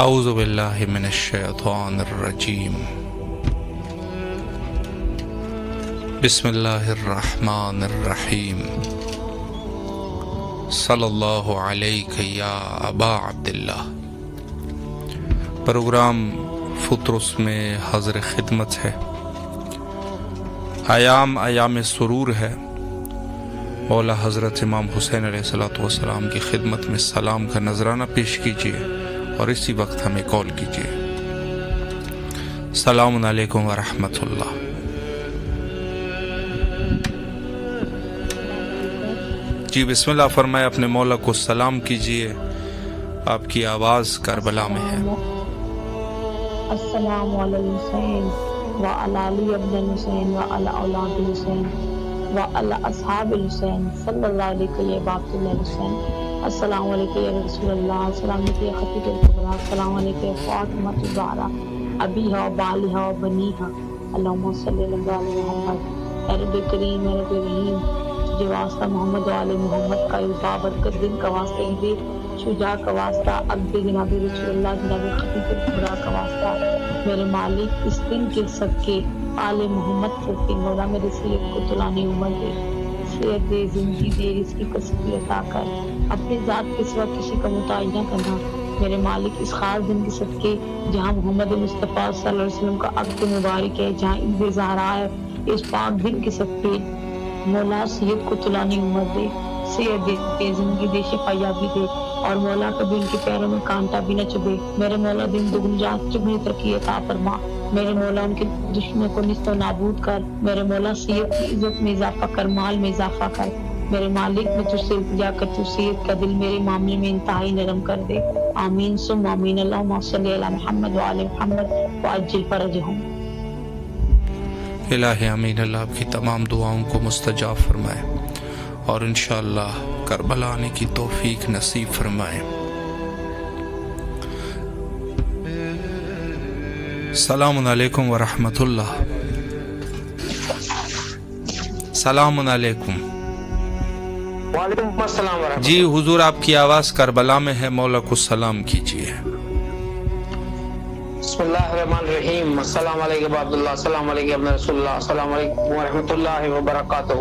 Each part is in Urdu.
اعوذ باللہ من الشیطان الرجیم بسم اللہ الرحمن الرحیم صلی اللہ علیہ یا ابا عبداللہ۔ پروگرام فطرس میں حاضر خدمت ہے۔ ایام سرور ہے۔ مولا حضرت امام حسین علیہ السلام کی خدمت میں سلام کا نذرانہ پیش کیجیے اور اسی وقت ہمیں کال کیجیے۔ السلام علیکم ورحمۃ اللہ۔ جی بسم اللہ فرمائے، اپنے مولا کو سلام کیجیے، آپ کی آواز کربلا میں ہے۔ السلام علی حسین وعلی علی ابن حسین وعلی اولاد حسین وعلی اصحاب الحسین صلی اللہ علیہ یا باپ اللہ حسین۔ السلام علیکم یا رسول اللہ، السلام علیکم یا خطیب الکبریٰ، السلام علیکم یا فاطمہ الزہرا ابیہا و بالیہا و بنیہا، اللہم صلی اللہ علیہ محمد۔ اے رب کریم، اے رب رحیم، جو واسطہ محمد و آل محمد کا بابرکت دن کا واسطہ، عید شجاع کا واسطہ، عبد جناب رسول اللہ جناب خطیب الکبریٰ کا واسطہ، میرے مالک اس دن کے صدقے آل محمد صدقے مولا میرے سید کو طولانی عمر دے، صحت دے، زندگی دے، رزق کی کثرت عطا کر، اپنی ذات کے سوا کسی کا محتاج نہ کرنا میرے مالک۔ اس خاص دن کے صدقے جہاں محمد مصطفیٰ صلی اللہ علیہ وسلم کا عقد مبارک ہے، جہاں عید زہرا ہے، اس پاک دن کے صدقے مولا صحت کو طولانی عمر دے، صحت دے، زندگی دے، شفا یابی دے، اور مولا کبھی ان کے پیروں میں کانٹا بھی نہ چبھے۔ میرے مولا دن دگنی رات چگنی ترقی عطا فرما۔ میرے مولا ان کے دشمنوں کو نیست و نابود کر۔ میرے مولا صحت کی عزت میں اضافہ کر، مال میں اضافہ کر۔ میرے مالک میں تجھ سے التجا کر تو صحت کا دل میرے معاملے میں انتہائی نرم کر دے۔ آمین ثم آمین۔ اللہم صلی علی محمد وآل محمد وعجل فرجہم۔ الہ امین، اللہ آپ کی تمام دعاؤں کو مستجاب فرمائے اور انشاءاللہ کربلا آنے کی توفیق نصیب فرمائے۔ السلام علیکم ورحمۃ اللہ۔ السلام علیکم۔ وعلیکم السلام ورحمۃ اللہ۔ جی حضور، آپ کی آواز کربلا میں ہے، مولا کو سلام کیجیے۔ بسم اللہ الرحمن الرحیم۔ السلام علیکم عبداللہ، السلام علیکم ابن رسول اللہ، السلام علیکم ورحمۃ اللہ وبرکاتہ،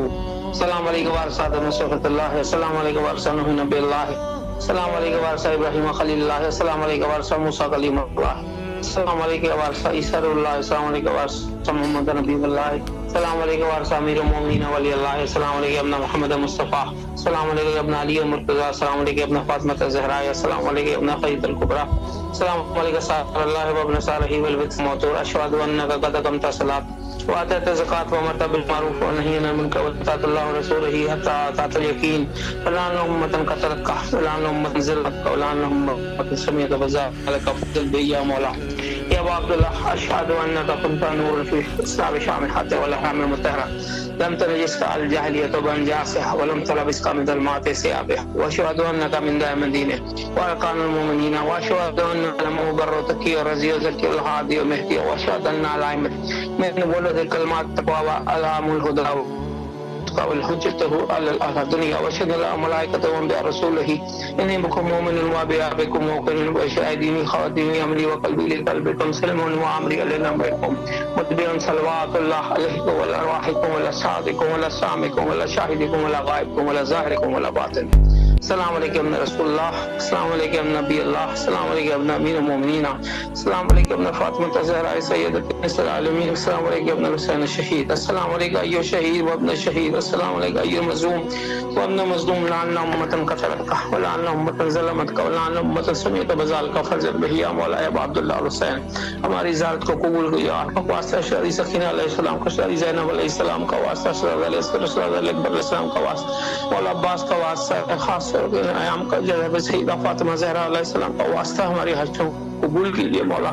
السلام علیکم وارثات صحبت اللہ، السلام علیکم وارثہ نوح نبی اللہ، السلام علیکم وارثہ ابراہیم خلیل اللہ، السلام علیکم وارثہ موسیٰ کلیم اللہ، السلام علیکم وارثہ عیسیٰ روح اللہ، السلام علیکم وارثہ محمد نبی اللہ، السلام علیکم وارثہ امیر المومنین ولی اللہ، السلام علیکم ابن محمد مصطفیٰ، السلام علیکم ابن علی مرتضیٰ، السلام علیکم ابن فاطمہ الزہرا، السلام علیکم ابن خدیجہ الکبریٰ، السلام علیکم صلی اللہ وابن صالحی والبت موتور، اشہد انک قد اقمت الصلاۃ وآتیت الزکاۃ وامرت بالمعروف ونہی عن المنکر واتبعت اللہ ورسولہ حتی اتاک الیقین، فلا امۃ قتلک ولا امۃ ذلت ولا امۃ سمیت وذلک فضل بی یا مولا یا ابا عبداللہ، اشہد انک کنت نور فی اسلام شامخۃ والاحرام المطہرہ، لم تنجسک الجاہلیۃ بانجاسها ولم تلبسک من ظلمات ثيابها، واشهد انك من دائم دینه وارکان المؤمنین، واشهد ان المبر تقی الرضی الزکی الهادی المهدی، واشهد ان الائمة من ولد الكلمات التقوى علام الهدى والحجته على الدنيا، واشهد ان الملائكة وانبياء رسوله اني بكم مؤمن وبآبكم موقن وشاهدين خادمي امري وقلبي لقلبكم سلم وامري لامركم متبع صلوات الله عليكم وعلى ارواحكم وعلى صادقكم وعلى سامعكم وعلى شاهدكم وعلى غائبكم وعلى ظاهركم وعلى باطن۔ السلام علیکم رسول اللہ، السلام علیکم نبی اللہ، السلام علیکم امیر المومنین، السلام علیکم فاطمہ الزہرا سیدۃ نساء العالمین، السلام علیکم حسین الشہید، السلام علیکم ایھا الشہید وابن الشہید، السلام علیکم ایھا المظلوم وابن مظلوم، لعن امۃ قتلتک ولعن امۃ ظلمتک ولعن امۃ سمیت بذلک فرجت بہ یا مولا یا ابا عبداللہ الحسین، ہماری زیارت کو قبول کیجیے، آپ کا واسطہ شہزادی سکینہ علیہ السلام کا، شہزادی زینب علیہ السلام کا واسطہ، شہزادی اکبر علیہ السلام کا واسطہ، مولا عباس کا واسطہ، خاص ایام کا جناب سیدہ فاطمہ زہرا علیہ السلام کا واسطہ، ہماری حاجتوں قبول کیجیے مولا،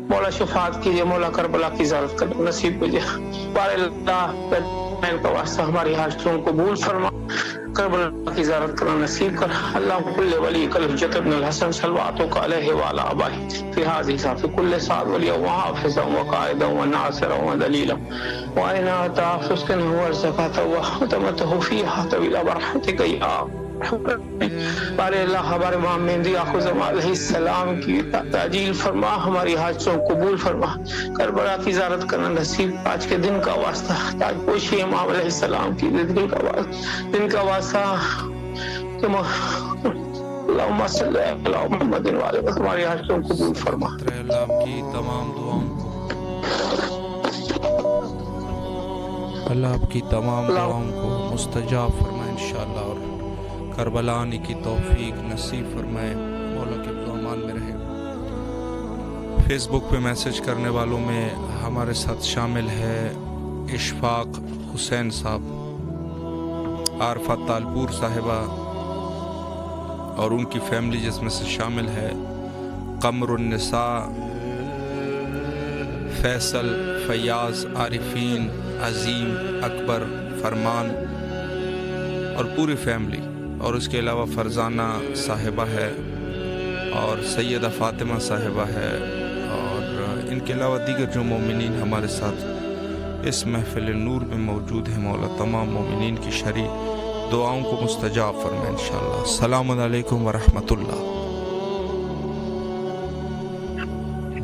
مولا شفاعت کیجیے مولا، کربلا کی زیارت کرنا نصیب کیجیے، بار اللہ کا واسطہ ہماری حاجتوں قبول فرما، کربلا کی زیارت کرنا نصیب کر، اللہ کل ولی کل حجت ابن الحسن صلواتک علیہ وعلی آبائہ فی ھذہ صافی کل سعد ولی وحافظا وقائدا وناصرا ودلیلا وإن تحفظ كنه ورزقته وختمته فيها طويل برحمتك يا ہمارے اللہ ہمارے امام مہدی آخر زمان علیہ السلام کی تعجیل فرما، ہماری حاجتوں قبول فرما، کربلا کی زیارت کرنا نصیب، آج کے دن کا واسطہ تاج پوشی امام علیہ السلام کی دن کا واسطہ اللہم صلی علی محمد وعلی ہماری حاجتوں قبول فرما۔ اللہ کی تمام دعاؤں اللہ آپ کی تمام دعاؤں کو مستجاب فرمائے انشاءاللہ، اور کربلا آنے کی توفیق نصیب فرمائے، مولا کے امان میں رہے۔ فیس بک پہ میسج کرنے والوں میں ہمارے ساتھ شامل ہے اشفاق حسین صاحب، عارفہ تالپور صاحبہ اور ان کی فیملی، جس میں سے شامل ہے قمر النساء، فیصل، فیاض، عارفین، عظیم، اکبر، فرمان اور پوری فیملی، اور اس کے علاوہ فرزانہ صاحبہ ہے اور سیدہ فاطمہ صاحبہ ہے، اور ان کے علاوہ دیگر جو مومنین ہمارے ساتھ اس محفل نور میں موجود ہیں، مولا تمام مومنین کی شرع دعاؤں کو مستجاب فرمائے انشاءاللہ۔ السلام علیکم ورحمۃ اللہ۔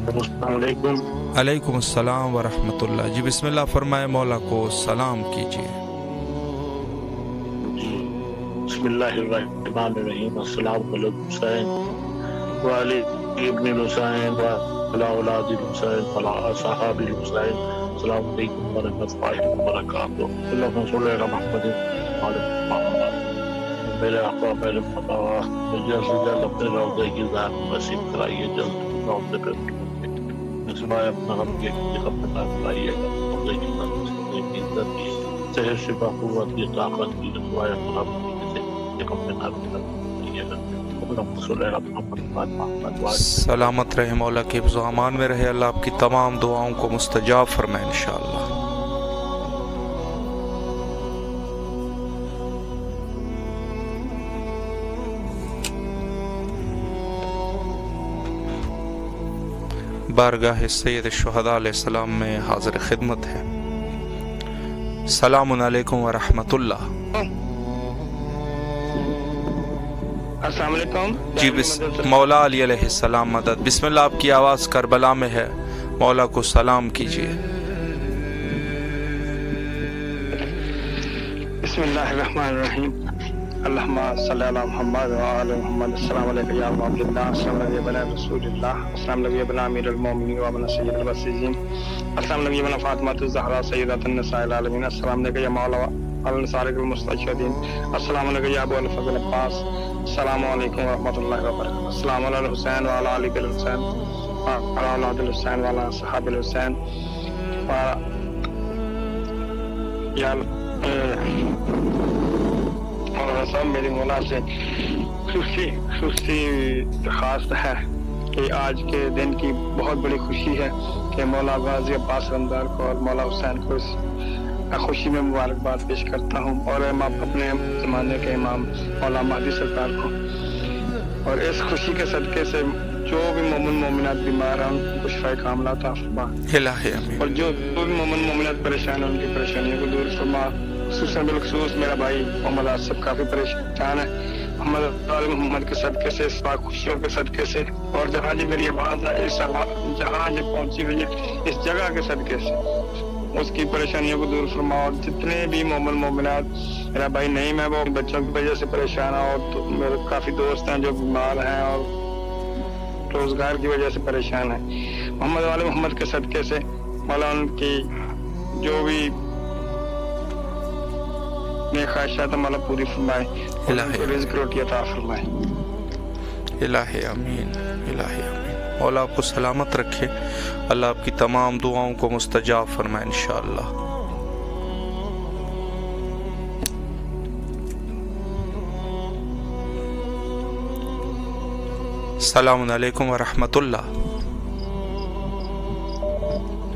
السلام علیکم۔ علیکم السلام ورحمۃ اللہ۔ جی بسم اللہ فرمائے، مولا کو سلام کیجیے۔ بسم اللہ الرحمن الرحیم۔ السلام علیکم حسین وعلی ابن الحسین وعلی اولاد الحسین وعلی اصحاب الحسین۔ السلام علیکم ورحمۃ اللہ وبرکاتہ۔ اللہم صلی علی محمد وعلی محمد۔ میرے آقا میرے مطاع جلد سے جلد اپنے روضے کی ذات نصیب کرائیے، جلد روضے پہ سوائے اپنا غم کے غم نہ کرائیے گا، روضے کی ذات نصیب کی عزت کی صحت شفا قوت کی طاقت کی سوائے اپنا غم کے غم نہ کرائیے گا۔ سلامت رہے، مولا کے حفظ و امان میں رہے، اللہ آپ کی تمام دعاؤں کو مستجاب فرمائے انشاءاللہ۔ بارگاہ سید الشہداء علیہ السلام میں حاضر خدمت ہے۔ السلام علیکم ورحمۃ اللہ۔ السلام علیکم جی مولا علی علیہ السلام مدد۔ بسم اللہ، آپ کی آواز کربلا میں ہے، مولا کو سلام کیجیے۔ بسم اللہ الرحمن الرحیم۔ اللہم صلی علی محمد وعلی محمد۔ السلام علیکم یا ابا عبداللہ، السلام علیکم ابن رسول اللہ، السلام علیکم ابن امیر المومنین وابن سید البصیرین، السلام علیکم ابن فاطمہ الزہرا سیدۃ النساء العالمین، السلام علیکم یا مولا الانصار المستشہدین، السلام علیکم یا ابو الفضل عباس، السلام علیکم ورحمۃ اللہ وبرکاتہ۔ السلام علی الحسین وعلی آل الحسین وعلی اولاد الحسین وعلی اصحاب الحسین۔ یا مولانا صاحب، میری مولا سے خصوصی درخواست ہے کہ آج کے دن کی بہت بڑی خوشی ہے کہ مولا غازی عباس رمدار کو اور مولا حسین کو اس خوشی میں مبارکباد پیش کرتا ہوں، اور اپنے زمانے کے امام مولا مہدی سرکار کو، اور اس خوشی کے صدقے سے جو بھی مومن مومنات بیمار ہیں ان کو شفا کاملہ عطا فرما، اور جو بھی مومن مومنات پریشان ہیں ان کی پریشانیوں کو دور فرما۔ خصوصاً بالخصوص میرا بھائی محمد آصف کافی پریشان ہے، محمد علی محمد کے صدقے سے، اس پاک خوشیوں کے صدقے سے، اور جہاں جی میری آواز ہے جہاں جی پہنچی ہوئی ہے اس جگہ کے صدقے سے اس کی پریشانیوں کو دور فرما، اور جتنے بھی مومن مومنات، میرا بھائی نعیم ہے وہ بچوں کی وجہ سے پریشان ہے، اور میرے کافی دوست ہیں جو بیمار ہیں اور روزگار کی وجہ سے پریشان ہیں، محمد علی محمد کے صدقے سے مولا ان کی جو بھی نیک خواہشات مولا پوری فرمائے، رزق روٹی عطا فرمائے۔ الہی آمین، الہی آمین۔ مولا آپ کو سلامت رکھے، اللہ آپ کی تمام دعاؤں کو مستجاب فرمائے انشاءاللہ۔ السلام علیکم ورحمۃ اللہ۔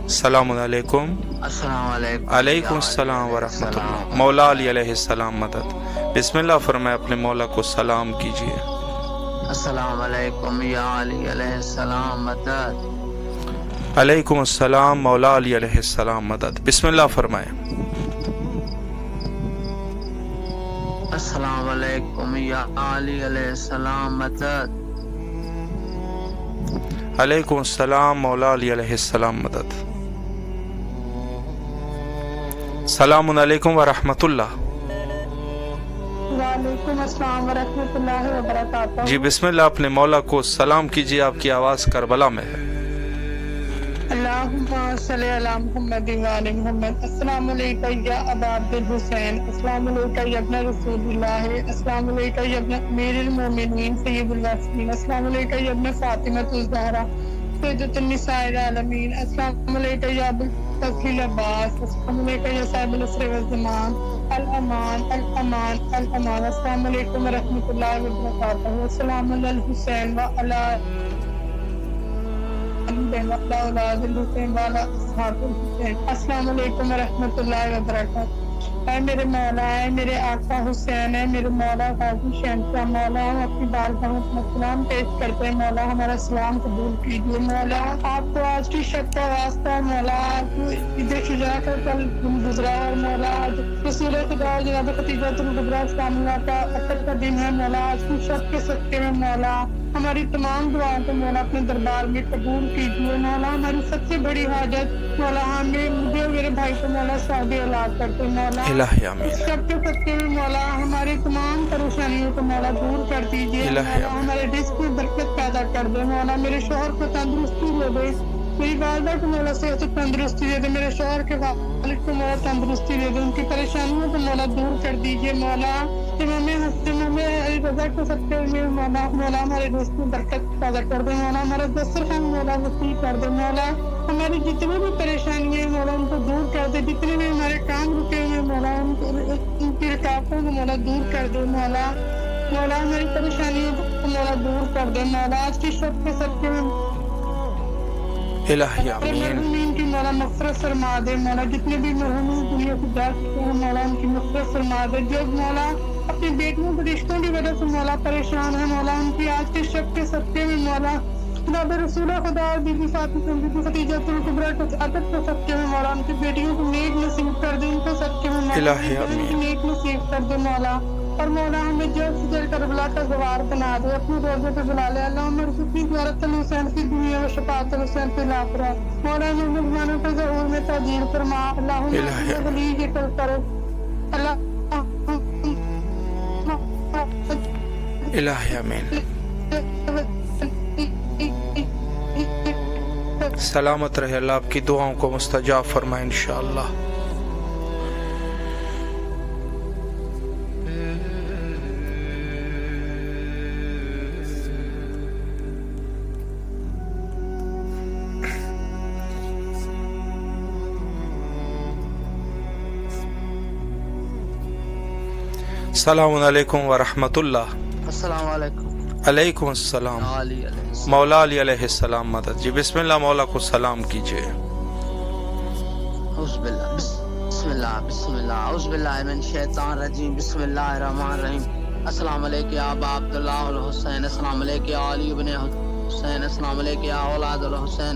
السلام علیکم۔ السلام علیکم۔ علیکم السلام ورحمۃ اللہ۔ مولا علی علیہ السلام مدد۔ بسم اللہ فرمائے، اپنے مولا کو سلام کیجیے۔ السلام علیکم یا علی علیہ السلام مدد۔ علیکم السلام مولا علی علیہ السلام مدد۔ بسم اللہ فرمائے۔ السلام علیکم یا علی علیہ السلام مدد. علیکم السلام مولا علی علیہ السلام مدد. السلام علیکم ورحمۃ اللہ. وعلیکم السلام ورحمۃ اللہ وبرکاتہ. جی بسم اللہ، اپنے مولا کو سلام کیجیے، آپ کی آواز کربلا میں ہے. اللہم صلی علی محمد وعلی محمد. السلام علیکم یا ابا عبد الحسین. السلام علیکم یا ابن رسول اللہ. السلام علیکم یا ابن امیر المومنین سید الواسطین. السلام علیکم یا ابن فاطمۃ الزہرا سیدۃ النساء العالمین. السلام علیکم یا ابو الفضل عباس. السلام علیکم یا صاحب العصر والزمان. الامان الامان الامان. السلام علیکم ورحمۃ اللہ وبرکاتہ. السلام علی الحسین وعلی اولاد الحسین والا اصحاب الحسین. السلام علیکم ورحمۃ اللہ وبرکاتہ. اے میرے مولا، اے میرے آقا حسین، اے میرے مولا غازی شہنشاہ، مولا ہم اپنی بارگاہ میں اپنا سلام پیش کرتے ہیں. مولا ہمارا سلام قبول کیجیے. مولا آپ کو آج کی شب کا واسطہ، مولا آپ کو عید شجاع کا کل گزرا اور مولا آج رسول خدا جناب خدیجہ الکبریٰ اسلام اللہ کا عقد کا دن ہے. مولا آج کی شب کے صدقے میں مولا ہماری تمام دعاؤں کو مولا اپنے دربار میں قبول کیجیے. مولا ہماری سب سے بڑی حاجت مولا مجھے اور میرے بھائی کو مولا شادی اولاد کرتے. مولا الہی آمین. سب کے صدقے میں مولا ہماری تمام پریشانیوں کو مولا دور کر دیجیے. مولا ہمارے رزق میں برکت پیدا کر دے. مولا میرے شوہر کو تندرستی دے دے، میری والدہ کو مولا صحت و تندرستی دے دے، میرے شوہر کے والد کو مولا تندرستی دے دے، ان کی پریشانیوں کو مولا دور کر دیجیے. مولا رضا کے صدقے میں مولا ہمارے رزق میں برکت پیدا کر دے. مولا ہمارا دسترخوان مولا وسیع کر دے. مولا ہماری جتنی بھی پریشانیاں ہیں مولا ان کو دور کر دے. جتنے بھی ہمارے کام رکے ہوئے مولا ان کی رکاوٹوں کو مولا دور کر دے. مولا ہماری پریشانیوں کو مولا دور کر دے. مولا آج کی شب کے صدقے میں الہی آمین. مرحومین کی مولا مغفرت فرما دے. مولا جتنے بھی مرحومین دنیا سے جا چکے ہیں مولا ان کی مغفرت فرما دے. جو مولا اپنی بیٹیوں کے رشتوں کی وجہ سے مولا پریشان ہے مولا ان کی آج کے شب کے صدقے میں مولا جناب رسول خدا اور بی بی فاطمہ بی بی خدیجہ الکبریٰ کے عدد کے صدقے میں مولا ان کی بیٹیوں کو نیک نصیب کر دے. ان کے صدقے میں مولا ان کی نیک نصیب کر دے. مولا اور مولا ہمیں جلد سے جلد کربلا کا گوار بنا دے. اپنے روزے پہ بلا لے. اللہ ہمیں رزقی زیارت الحسین کی دنیا و شفاعت الحسین پہ لاپرا. مولا ہمیں مہمانوں کے ظہور میں تاجیل فرما. اللہ ہمیں ولی کے کل کرو. اللہ الہی آمین. سلامت رہے. اللہ آپ کی دعاؤں کو مستجاب فرمائے انشاءاللہ. السلام علیکم ورحمۃ اللہ. السلام علیکم. علیکم السلام علی علیہ السلام. مولا علی علیہ السلام مدد. جی بسم اللہ، مولا کو سلام کیجیے. اعوذ باللہ بسم اللہ بسم اللہ اعوذ باللہ من الشیطان الرجیم. بسم اللہ الرحمن الرحیم. السلام علیکم یا ابا عبداللہ الحسین. السلام علیکم یا علی ابن حسین. السلام علیکم یا اولاد الحسین.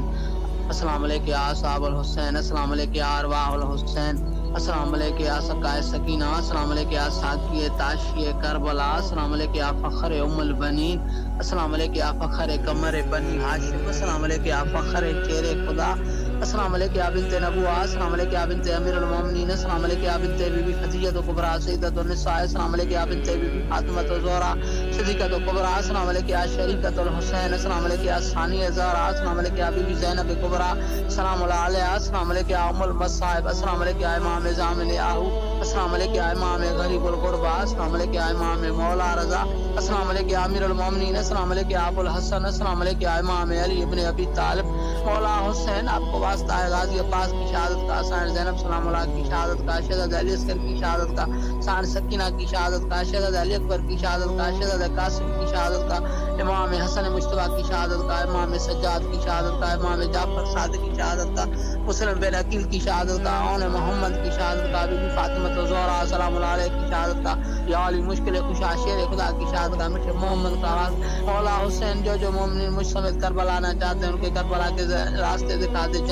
السلام علیکم یا اصحاب الحسین. السلام علیکم یا ارواح الحسین. السلام علیکم یا سقائے سکینہ. السلام علیکم یا ساقی تاشی کربلا. السلام علیکم یا فخر ام البنین. السلام علیکم یا فخر قمر بنی ہاشم. السلام علیکم یا فخر شیر خدا. السلام علیکم یا بنت نبوہ. السلام علیکم یا بنت امیر المومنین. السلام علیکم یا بنت بی بی خدیجہ الکبریٰ سیدۃ النساء. السلام علیکم یا بنت بی بی فاطمہ الزہرا صدیقۃ الکبریٰ. السلام علیکم یا شریکۃ الحسین. السلام علیکم یا ثانیہ زہرا. السلام علیکم یا بی بی زینب کبریٰ سلام اللہ علیہا. السلام علیکم یا ام المصائب. السلام علیکم یا امام زامن آہو. السلام علیکم یا امام غریب الغربا. السلام علیکم یا امام مولا رضا. السلام علیکم یا امیر المومنین. السلام علیکم یا ابو الحسن. السلام علیکم یا امام علی ابن ابی طالب. مولا حسین آپ کو واسطہ ہے غازی عباس کی شہادت کا، سائن زینب سلام اللہ کی شہادت کا، شہزاد علی اصغر کی شہادت کا، سائن سکینہ کی شہادت کا، شہزاد علی اکبر کی شہادت کا، شہزاد قاسم کی شہادت کا، امام حسن مجتبیٰ کی شہادت کا، امام سجاد کی شہادت کا، امام جعفر صادق کی شہادت کا، مسلم بن عقیل کی شہادت کا، اون محمد کی شہادت کا، بی بی فاطمہ الزہرا سلام اللہ علیہ کی شہادت کا، یا علی مشکل کشا شیر خدا کی شہادت کا، میٹھے محمد کا مولا حسین جو مومنین مجھ سمیت کربلا آنا چاہتے ہیں ان کے کربلا کے راستے دکھا دے.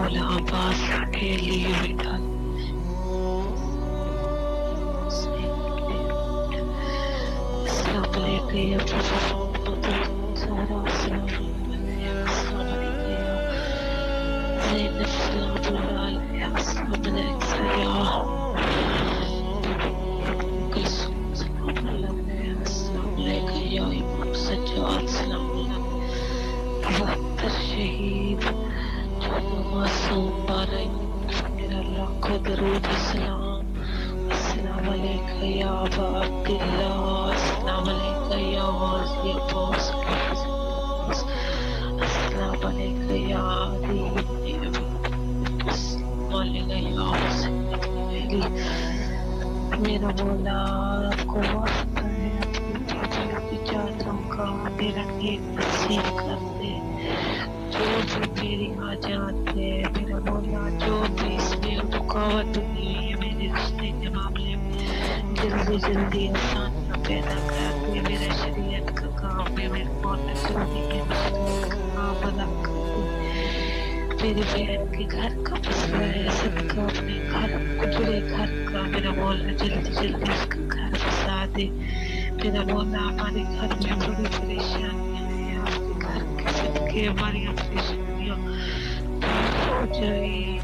مولا عباس کے لیے بھی ڈال السلام علیکم یا محمد سارا السلام علیکم السلام علیکم السلام علیکم یا امام سجاد السلام علیکم شہید معصوم بارے میرا لاکھوں درود السلام السلام علیکم یا ابا عبداللہ السلام علیکم یا غازی عباس السلام علیکم یا علی ابن ابی السلام علیکم یا حسین ابن علی میرا مولا آپ کو واسطہ ہے اپنی چاہتوں کا میرا نیک نصیب کر دے جو میری حاجات ہے میرا مولا جو بھی اس میں رکاوٹ ہوئی ہے میرے رشتے کے معاملے میں جلدی آسانیاں پیدا کر دے میرے شریعت کا کام ہے میرے مولا جلدی کے مسئلے کا کام ادا کر دے میری بہن کے گھر کا مسئلہ ہے صدقہ اپنے گھر اجڑے گھر کا میرا مولا جلدی اس کا گھر بسا دے میرا مولا ہمارے گھر میں بڑی پریشانیاں ہیں آپ کے گھر کے صدقے ہماری پریشانیاں ہو جائے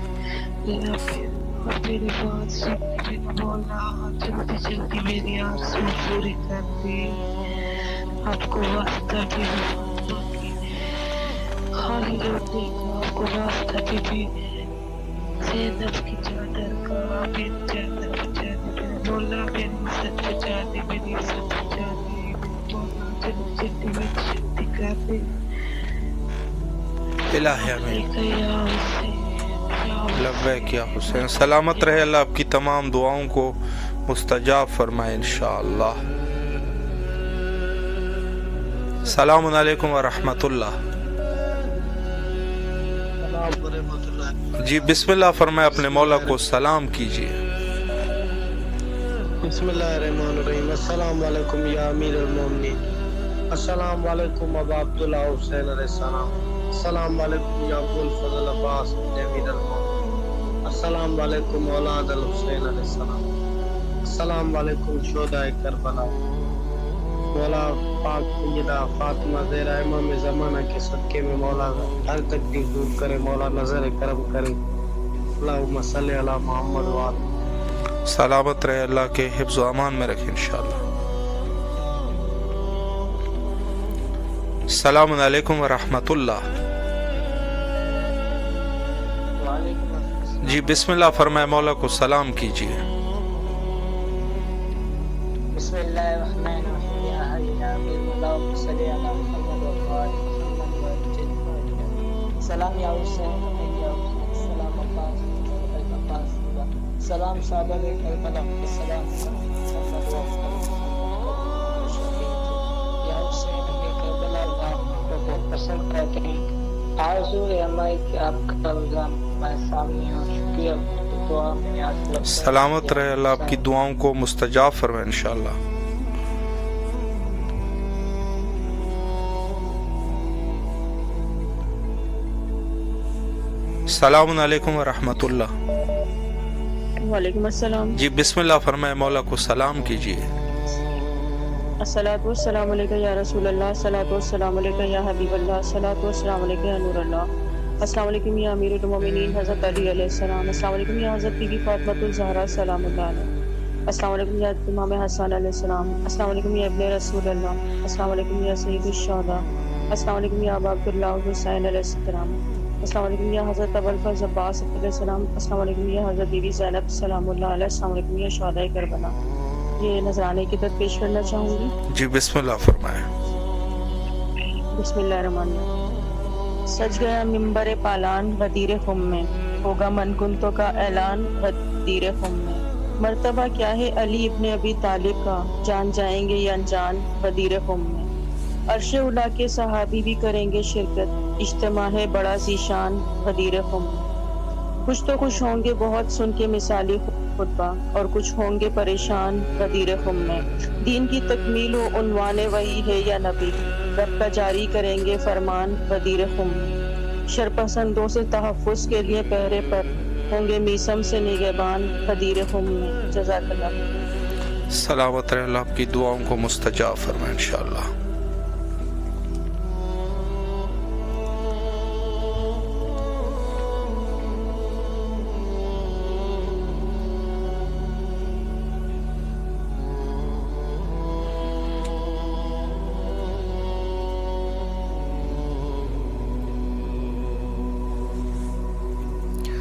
اور میری بات سن میرا مولا جلدی میری آرزو پوری کر دے آپ کو واسطہ بھی خالی روٹی کا آپ کو واسطہ بھی زینب کی چادر کا میری چادر بچا دے میرا مولا میری عزت بچا دے میری عزت بچا دے مولا جلدی میں شکتی کر دے الہی آمین یا حسین لبیک یا حسین سلامت رہے اللہ آپ کی تمام دعاؤں کو مستجاب فرمائے انشاءاللہ السلام علیکم ورحمۃ اللہ جی بسم اللہ فرمائے اپنے مولا کو سلام کیجیے بسم اللہ الرحمن الرحیم السلام علیکم یا امیر المومنین السلام علیکم ابا عبداللہ حسین علیہ السلام السلام علیکم یا ابو الفضل عباس امیر المومنین السلام علیکم اولاد الحسین علیہ السلام السلام علیکم شہدائے کربلا مولا پاک سیدہ فاطمہ زہرا امام زمانہ کے صدقے میں مولا ہر تکلیف دور کرے مولا نظر کرم کرے اللہم صلی علی محمد وآلہ سلامت رہے اللہ کے حفظ و امان میں رکھیں انشاءاللہ السلام علیکم ورحمۃ اللہ جی بسم اللہ فرمائے مولا کو سلام کیجیے بسم اللہ الرحمن الرحیم یا حی یا قیوم اللہم صلی علی محمد وآل محمد سلام یا حسین سلام عباس سلام صحابہ کربلا سلام یا حسین کربلا بہت پسند کرتے ہیں آرزو ہے ہماری کہ آپ کا روزہ ہمارے سامنے ہو شکریہ دعا میں آج سلامت رہے اللہ آپ کی دعاؤں کو مستجاب فرمائے انشاءاللہ السلام علیکم ورحمۃ اللہ وعلیکم السلام جی بسم اللہ فرمائے مولا کو سلام کیجیے الصلاۃ والسلام علیکہ یا رسول اللہ الصلاۃ والسلام علیکہ یا حبیب اللہ الصلاۃ والسلام علیکہ یا نور اللہ السلام علیکم یا امیر المومنین حضرت علی علیہ السلام السلام علیکم یا حضرت بی بی فاطمۃ الزہرا سلام اللہ علیہ السلام علیکم یا امام حسن علیہ السلام السلام علیکم یا ابن رسول اللہ السلام علیکم یا سید الشہداء السلام علیکم یا ابا عبداللہ حسین علیہ السلام السلام علیکم یا حضرت ابوالفضل عباس علیہ السلام السلام علیکم یا حضرت بی بی زینب سلام اللہ علیہ السلام علیکم یا شہداء کربلا یہ نذرانے کی طرف پیش کرنا چاہوں گی جی بسم اللہ فرمائے بسم اللہ الرحمن الرحیم سج گیا ممبر پالان غدیر خم میں ہوگا منکنتوں کا اعلان غدیر خم میں مرتبہ کیا ہے علی ابن ابی طالب کا جان جائیں گے یا انجان غدیر خم میں عرش اولا کے صحابی بھی کریں گے شرکت اجتماع ہے بڑا ذیشان غدیر خم میں کچھ تو خوش ہوں گے بہت سن کے مثالی خطبہ اور کچھ ہوں گے پریشان غدیر خم میں دین کی تکمیل و عنوان وحی ہے یا نبی رب کا جاری کریں گے فرمان غدیر خم میں شرپسندوں سے تحفظ کے لیے پہرے پر ہوں گے میسم سے نگہبان قدیر خم میں. جزاک اللہ. سلامت رہے، اللہ آپ کی دعاؤں کو مستجاب فرمائے انشاءاللہ.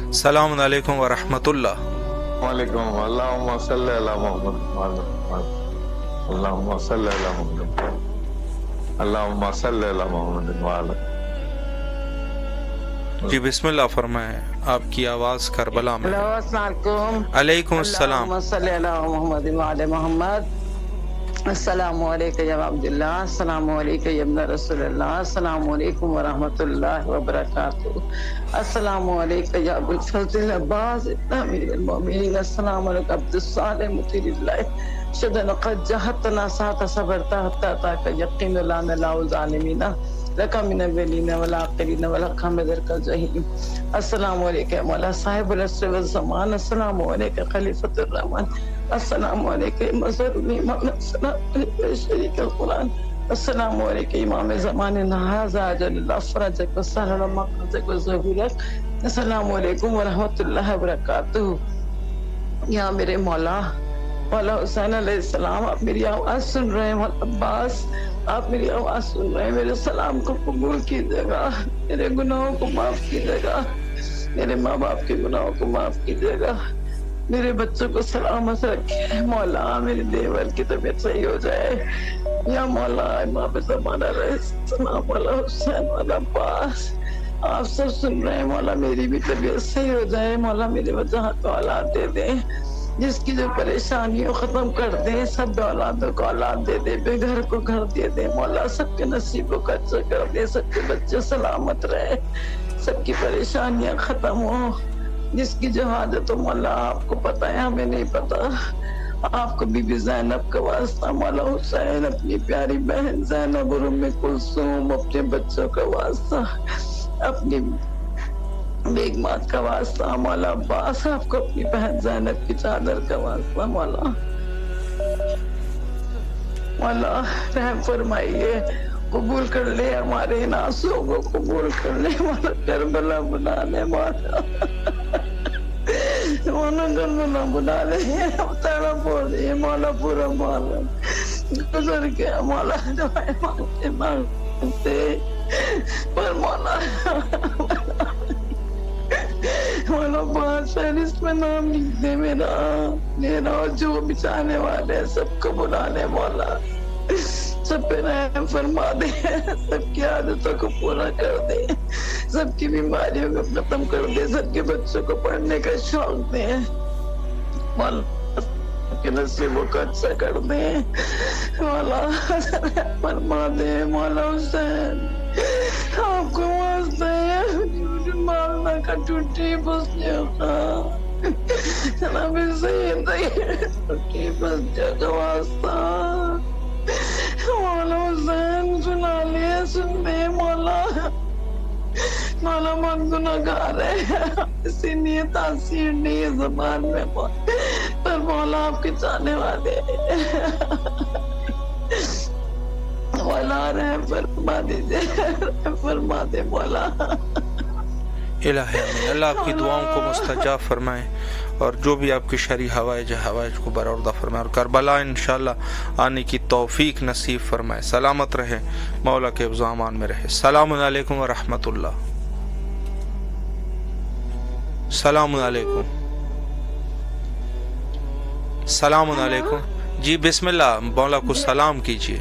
السلام علیکم ورحمۃ اللہ. وعلیکم. اللہم صلی علی محمد اللہم صلی علی محمد اللہم صلی علی محمد وعلی. جی بسم اللہ فرمائیں، آپ کی آواز کربلا میں. السلام علیکم. علیکم السلام. اللہم صلی علی محمد وعلی محمد. السلام علیکم یا عبداللہ، السلام علیکم یا ابن رسول اللہ، السلام علیکم ورحمۃ اللہ وبرکاتہ. السلام علیکم یا ابو الفضل عباس امیر المؤمنین، السلام علیکم عبد الصالح مطیع اللہ شدن قد جہتنا ساتھ صبرتا حتی تاک یقین لا نلاو ظالمین لکا من اولین والآخرین ولکا مدر کا جہیم. السلام علیکم مولا صاحب العصر والزمان، السلام علیکم خلیفۃ الرحمن، السلام علیکم مظہر الایمان، السلام علیکم شریک القرآن، السلام علیکم امام زماننا ھذا اجل اللہ فرجک وسہل مقصدک وظہورک. السلام علیکم ورحمۃ اللہ وبرکاتہ. یا میرے مولا مولا حسین علیہ السلام، آپ میری آواز سن رہے ہیں. مولا عباس آپ میری آواز سن رہے ہیں. میرے سلام کو قبول کیجیے گا، میرے گناہوں کو معاف کیجیے گا، میرے ماں باپ کے گناہوں کو معاف کیجیے گا، میرے بچوں کو سلامت رکھے. مولا میری دیور کی طبیعت صحیح ہو جائے. یا مولا امام زمانہ علیہ السلام، مولا حسین، مولا عباس آپ سب سن رہے ہیں. مولا میری بھی طبیعت صحیح ہو جائے. مولا میرے وجہ کو اولاد دے دیں، جس کی جو پریشانیوں ختم کر دیں. سب اولادوں کو اولاد دے دے، بے گھر کو گھر دے دے. مولا سب کے نصیبوں کو اچھا کر دے، سب کے بچے سلامت رہے، سب کی پریشانیاں ختم ہوں. جس کی جو حاجت ہو مولا آپ کو پتہ ہے، ہمیں نہیں پتہ. آپ کو بی بی زینب کا واسطہ، مولا حسین اپنی پیاری بہن زینب اور ام کلثوم اپنے بچوں کا واسطہ، اپنی بیگمات کا واسطہ، مولا عباس آپ کو اپنی بہن زینب کی چادر کا واسطہ. مولا مولا رحم فرمائیے، قبول کر لے ہمارے ان آنسوؤں کو، قبول کر لے. مولا کربلا بنا لے، مولا مولا کربلا بنا لے. تیرا بول رہی ہے مولا، پورا مولا گزر گیا. مولا دعائیں مانگتے پر مولا مولا بہت فہرست میں نام لکھ دے میرا اور جو بھی چاہنے والے ہیں سب کو بلا لے. مولا سب پہ رحم فرما دے، سب کی عادتوں کو پورا کر دے، سب کی بیماریوں کو ختم کر دے، سب کے بچوں کو پڑھنے کا شوق دے. مولا سب کے نصیبوں کو اچھا کر دے. مولا فرما دے. مولا حسین آپ کو واسطہ ہے، مالنا کا ٹوٹی بسنے کا جناب سید ٹوٹی بسنے کا واسطہ. مولا حسین سنا لے، سن لے. مولا مولا من گناہگار ہے، اسی لیے تاثیر نہیں ہے زبان میں، پر مولا آپ کے چاہنے والے مولا رحم فرما دیجیے، رحم فرما دے. مولا الہی آمین. اللہ آپ کی دعاؤں کو مستجاب فرمائے اور جو بھی آپ کی شرعی حوائج کو برآوردہ فرمائے اور کربلا انشاءاللہ آنے کی توفیق نصیب فرمائے. سلامت رہے، مولا کے حفظ و امان میں رہے. السلام علیکم ورحمۃ اللہ. السلام علیکم. السلام علیکم. جی بسم اللہ، مولا کو سلام کیجیے.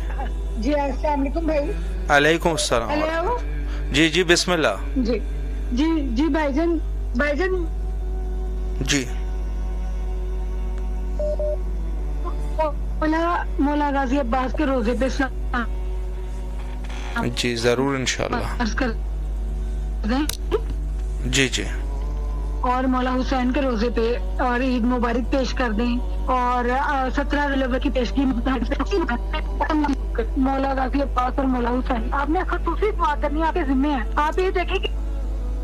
جی السلام علیکم بھائی. علیکم السلام. جی بسم اللہ. جی بھائی جان جی مولا غازی عباس کے روزے پہ جی ضرور انشاءاللہ. جی اور مولا حسین کے روزے پہ اور عید مبارک پیش کر دیں اور 17 ربیع کی پیشگی مولا غازی عباس اور مولا حسین. آپ نے خصوصی دعا کرنی ہے، آپ کے ذمہ ہے. آپ یہ دیکھیں کہ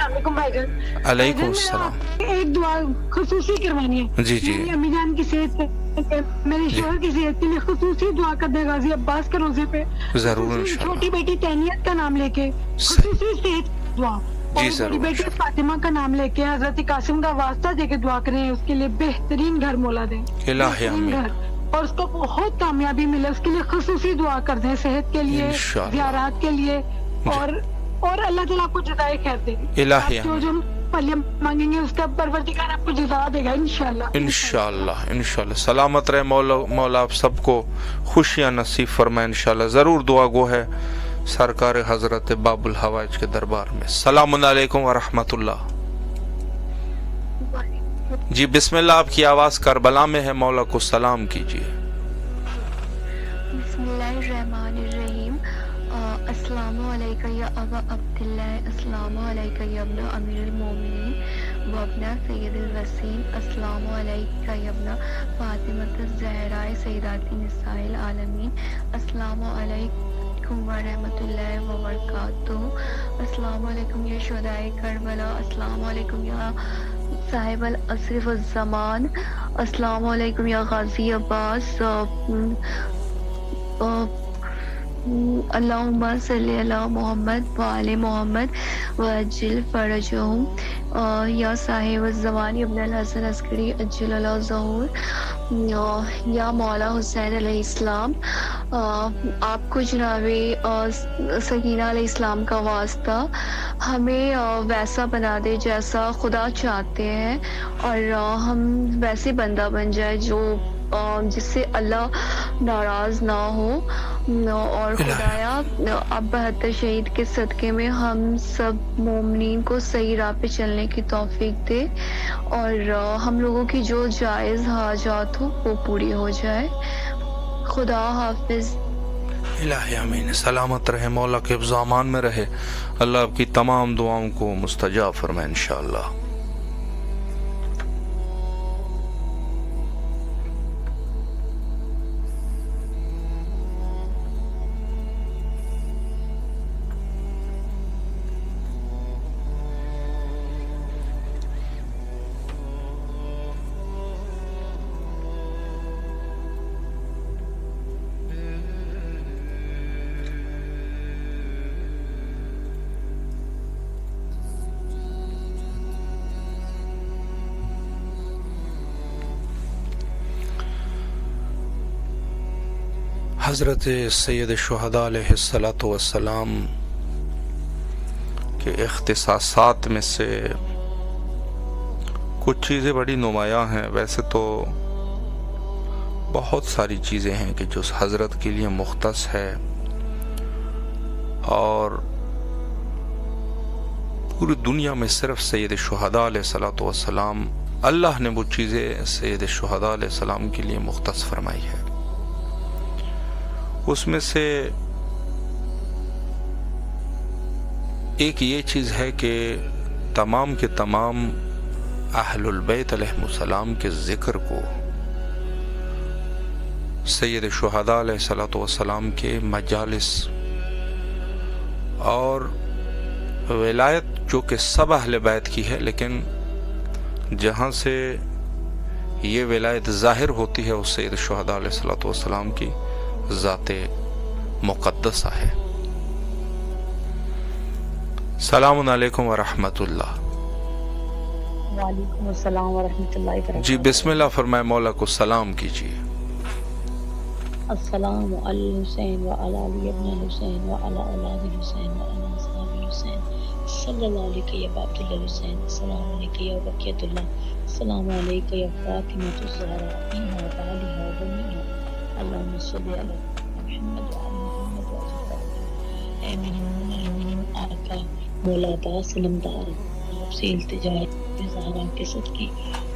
السلام علیکم بھائی جان. علیکم السلام. ایک دعا خصوصی کروانی ہے. جی جی. میری امی جان کی صحت میرے شوہر کی صحت کے لیے خصوصی دعا کر دے غازی عباس کے روزے پہ. ضرور انشاءاللہ. چھوٹی بیٹی تینیت کا نام لے کے خصوصی صحت دعا. جی ضرور. بڑی بیٹی فاطمہ کا نام لے کے حضرت قاسم کا واسطہ دے کے دعا کریں اس کے لیے بہترین گھر مولا دیں. الہی آمین. اور اس کو بہت کامیابی ملے اس کے لیے خصوصی دعا کر دیں صحت کے لیے زیارات کے لیے اور اللہ تعالیٰ آپ کو جزائے خیر دے. الہی جو پلے مانگیں گے اس کا پروردگار آپ کو جزا دے گا انشاءاللہ. انشاءاللہ انشاءاللہ. سلامت رہے مولا آپ سب کو خوشیاں نصیب فرمائے انشاءاللہ. ضرور دعا گو ہے سرکار حضرت باب الحوائج کے دربار میں. السلام علیکم ورحمۃ اللہ. جی بسم اللہ. آپ کی آواز کربلا میں ہے, مولا کو سلام کیجیے. بسم اللہ الرحمن الرحیم. السلام علیکم یا ابا عبداللہ, السلام علیکم یا ابن امیر المومنین و ابن سید الوسیم, السلام علیکم یا ابن فاطمۃ الزہراء سیدات نساء العالمین, السلام علیکم ورحمۃ اللہ وبرکاتہ, السلام علیکم یا شہدائے کربلا, السلام علیکم یا صاحب العصر والزمان, السلام علیکم یا غازی عباس, اللہم صلی علی محمد وآل محمد وعجل فرجہم, یا صاحب الزمان ابن الحسن عسکری عجل اللہ ظہور, یا مولا حسین علیہ السلام, آپ کو جناب سکینہ علیہ السلام کا واسطہ ہمیں ویسا بنا دے جیسا خدا چاہتے ہیں, اور ہم ویسے بندہ بن جائے جو جس سے اللہ ناراض نہ ہو, اور خدایا اب 72 شہید کے صدقے میں ہم سب مومنین کو صحیح راہ پہ چلنے کی توفیق دے, اور ہم لوگوں کی جو جائز حاجات ہو وہ پوری ہو جائے. خدا حافظ. الہی آمین. سلامت رہے, مولا کے حفظ و امان میں رہے, اللہ آپ کی تمام دعاؤں کو مستجاب فرمائے انشاءاللہ. حضرت سید الشہداء علیہ الصلاۃ والسلام کے اختصاصات میں سے کچھ چیزیں بڑی نمایاں ہیں. ویسے تو بہت ساری چیزیں ہیں کہ جو حضرت کے لیے مختص ہے, اور پوری دنیا میں صرف سید الشہداء علیہ الصلاۃ والسلام, اللہ نے وہ چیزیں سید الشہداء علیہ السلام کے لیے مختص فرمائی ہے. اس میں سے ایک یہ چیز ہے کہ تمام کے تمام اہل البیت علیہ السلام کے ذکر کو سید الشہداء علیہ الصلاۃ والسلام کے مجالس اور ولایت جو کہ سب اہل بیت کی ہے, لیکن جہاں سے یہ ولایت ظاہر ہوتی ہے اس سید الشہداء علیہ الصلاۃ والسلام کی ذات مقدسہ ہے. السلام علیکم ورحمۃ اللہ. وعلیکم السلام ورحمۃ اللہ وبرکاتہ. جی بسم اللہ فرمائے, مولا کو سلام کیجیے. السلام علی الحسین وعلی علی ابن الحسین وعلی اولاد الحسین وعلی اصحاب الحسین, صلی اللہ علیہ یا باب الحسین, السلام علیکم یا بقیت اللہ, السلام علیکم یا فاطمہ الزہرا فیہا وعلیہا وبنیہا, اللہم صلی علی محمد وعلی محمد وعلی. اے میرے مومن آقا مولا با سلمدار, آپ سے التجا ہے زہرا کے صدقے,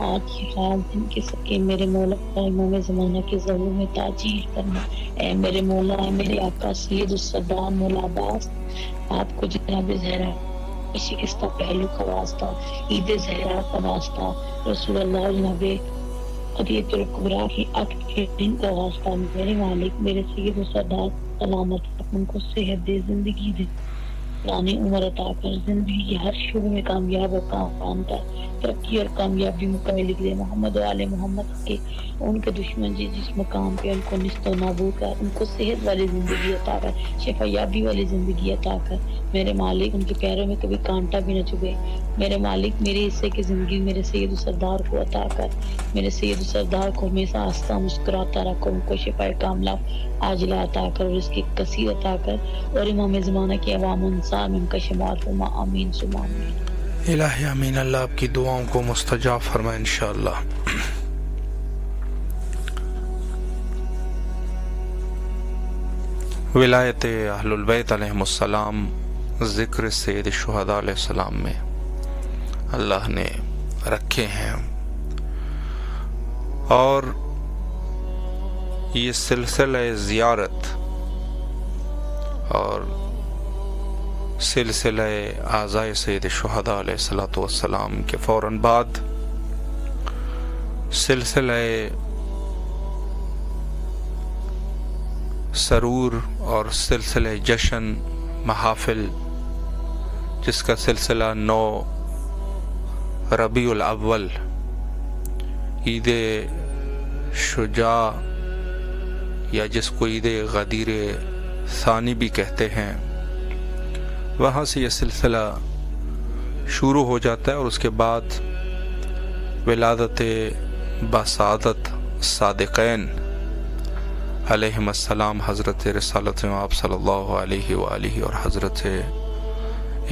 آج کی خاص دن کے صدقے میرے مولا امام زمانہ کے ظہور میں تاجیل کرنا. اے میرے مولا, اے میرے آقا سید الصدام مولا عباس, آپ کو جناب زہرا شکستہ پہلو کا واسطہ, عید زہرا کا واسطہ, رسول اللہ جناب قدیت القبرا کی عقد کے دن کا واسطہ, میرے مالک میرے سید الصدام سلامت ان کو صحت دے, زندگی دے, پرانی عمر عطا کر، زندگی کی ہر شعبے میں کامیاب اور کامتا ترقی اور کامیابی مکمل لکھ دے۔ محمد و آل محمد کے ان کے دشمن جس مقام پہ ان کو نست و نابود کر، ان کو صحت والی زندگی عطا کر، شفا یابی والی زندگی عطا کر۔ میرے مالک ان کے پیروں میں کبھی کانٹا بھی نہ چبھے۔ میرے مالک میرے حصے کی زندگی میرے سید و سردار کو عطا کر، میرے سید و سردار کو ہمیشہ ہنستا مسکراتا رکھو، ان کو شفا کاملہ عاجلہ عطا کر اور اس کی کثیر عطا کر، اور امام زمانہ کی عوام انصار میں ان کا شمار فرما، آمین ثم آمین۔ الہی امین، اللہ آپ کی دعاؤں کو مستجاب فرمائے انشاءاللہ۔ ولایت اہل البیت علیہم السلام ذکر سید الشہداء علیہ السلام میں اللہ نے رکھے ہیں، اور یہ سلسلہ زیارت اور سلسلہ اعزائے سید الشہداء علیہ السلام کے فوراً بعد سلسلہ سرور اور سلسلہ جشن محافل، جس کا سلسلہ 9 ربیع الاول عید شجاع یا جس کو عید غدیر ثانی بھی کہتے ہیں، وہاں سے یہ سلسلہ شروع ہو جاتا ہے، اور اس کے بعد ولادت بسعادت صادقین علیہم السلام حضرت رسالت آپ صلی اللہ علیہ وآلہ اور حضرت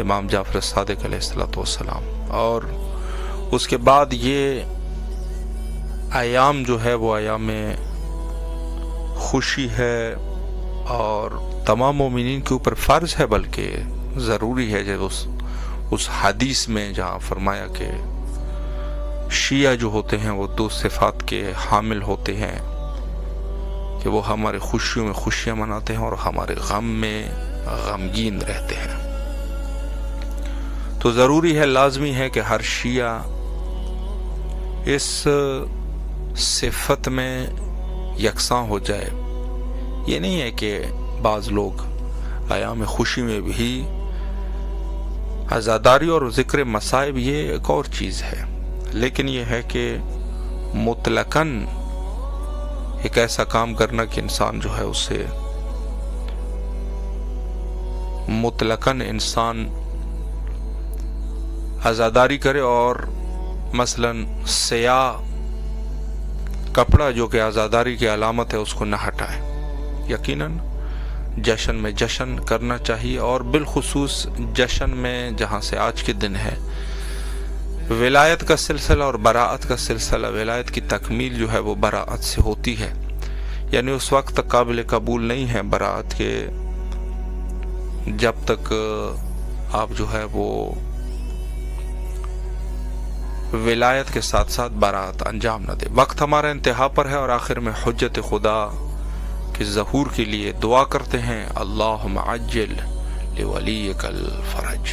امام جعفر صادق علیہ السلام، اور اس کے بعد یہ ایام جو ہے وہ ایام خوشی ہے، اور تمام مومنین کے اوپر فرض ہے، بلکہ ضروری ہے، جب اس حدیث میں جہاں فرمایا کہ شیعہ جو ہوتے ہیں وہ 2 صفات کے حامل ہوتے ہیں، کہ وہ ہمارے خوشیوں میں خوشیاں مناتے ہیں اور ہمارے غم میں غمگین رہتے ہیں۔ تو ضروری ہے، لازمی ہے کہ ہر شیعہ اس صفت میں یکساں ہو جائے۔ یہ نہیں ہے کہ بعض لوگ ایام خوشی میں بھی عزاداری اور ذکر مصائب یہ ایک اور چیز ہے، لیکن یہ ہے کہ مطلقاً ایک ایسا کام کرنا کہ انسان جو ہے اسے مطلقاً انسان عزاداری کرے، اور مثلاً سیاہ کپڑا جو کہ عزاداری کی علامت ہے اس کو نہ ہٹائے۔ یقیناً جشن میں جشن کرنا چاہیے، اور بالخصوص جشن میں جہاں سے آج کے دن ہے ولایت کا سلسلہ اور براعت کا سلسلہ، ولایت کی تکمیل جو ہے وہ براعت سے ہوتی ہے، یعنی اس وقت تک قابل قبول نہیں ہے براعت کے جب تک آپ جو ہے وہ ولایت کے ساتھ ساتھ براعت انجام نہ دے۔ وقت ہمارا انتہا پر ہے، اور آخر میں حجت خدا کے ظہور کے لیے دعا کرتے ہیں، اللہم عجل لولیک الفرج۔